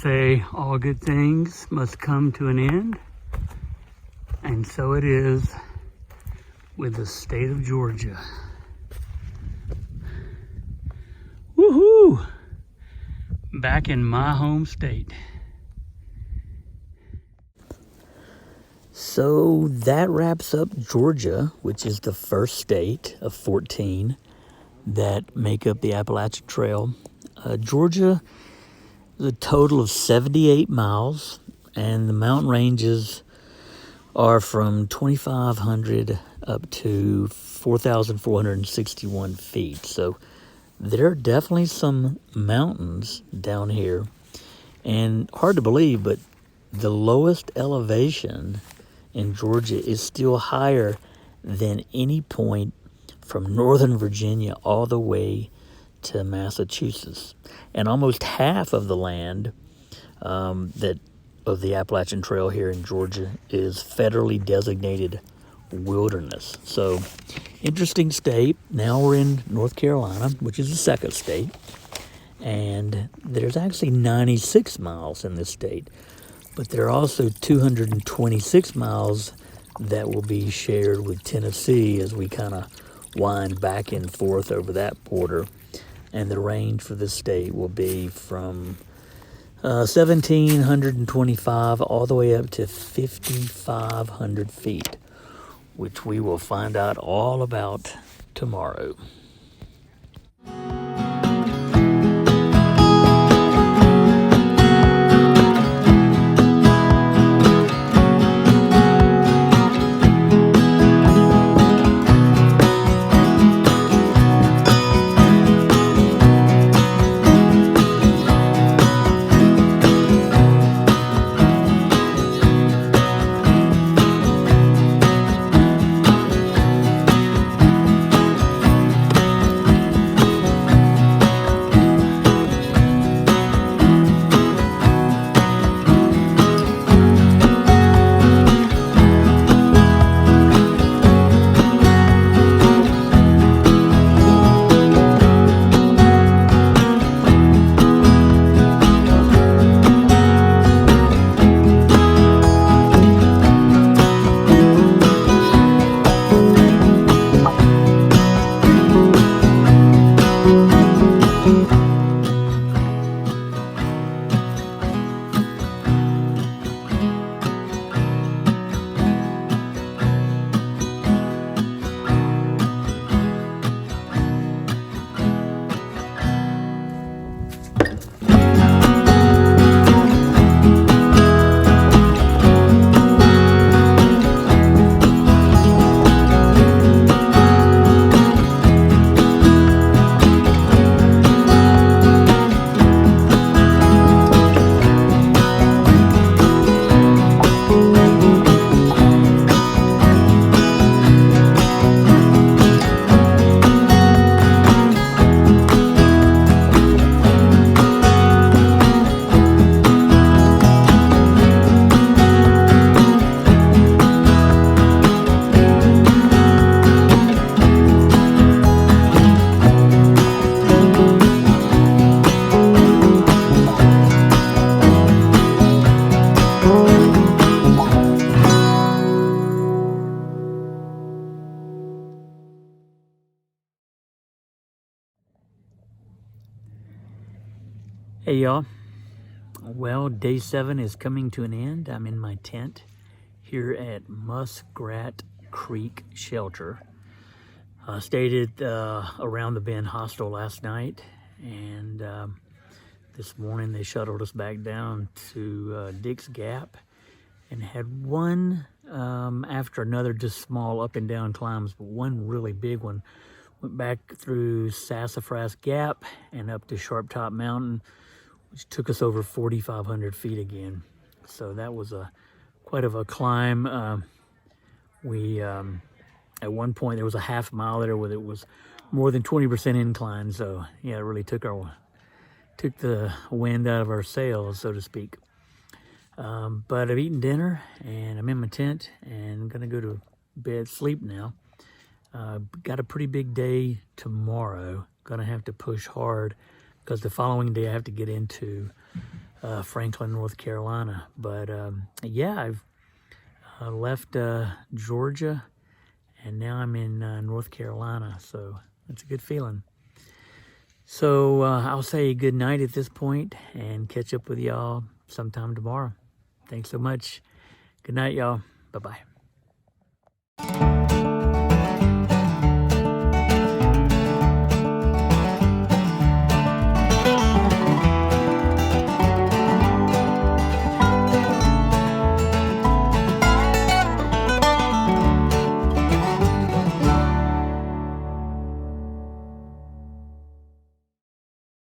say all good things must come to an end, and so it is with the state of Georgia. Woohoo! Back in my home state. So that wraps up Georgia, which is the first state of 14 that make up the Appalachian Trail. Georgia is a total of 78 miles, and the mountain ranges are from 2,500 up to 4,461 feet. So there are definitely some mountains down here, and hard to believe, but the lowest elevation in Georgia is still higher than any point from Northern Virginia all the way to Massachusetts. And almost half of the land of the Appalachian Trail here in Georgia is federally designated wilderness. So, interesting state. Now we're in North Carolina, which is the second state. And there's actually 96 miles in this state. But there are also 226 miles that will be shared with Tennessee as we kind of wind back and forth over that border. And the range for this state will be from 1,725 all the way up to 5,500 feet, which we will find out all about tomorrow. Hey y'all, well, day 7 is coming to an end. I'm in my tent here at Muskrat Creek Shelter. I stayed at Around the Bend Hostel last night, and this morning they shuttled us back down to Dick's Gap and had one after another, just small up and down climbs, but one really big one. Went back through Sassafras Gap and up to Sharp Top Mountain, which took us over 4,500 feet again. So that was quite of a climb. At one point there was a half mile there where it was more than 20% incline. So yeah, it really took the wind out of our sails, so to speak. But I've eaten dinner and I'm in my tent and I'm gonna go to bed, sleep now. Got a pretty big day tomorrow. Gonna have to push hard because the following day I have to get into Franklin, North Carolina. But yeah, I've left Georgia, and now I'm in North Carolina, so it's a good feeling. So I'll say good night at this point and catch up with y'all sometime tomorrow. Thanks so much. Good night, y'all. Bye-bye.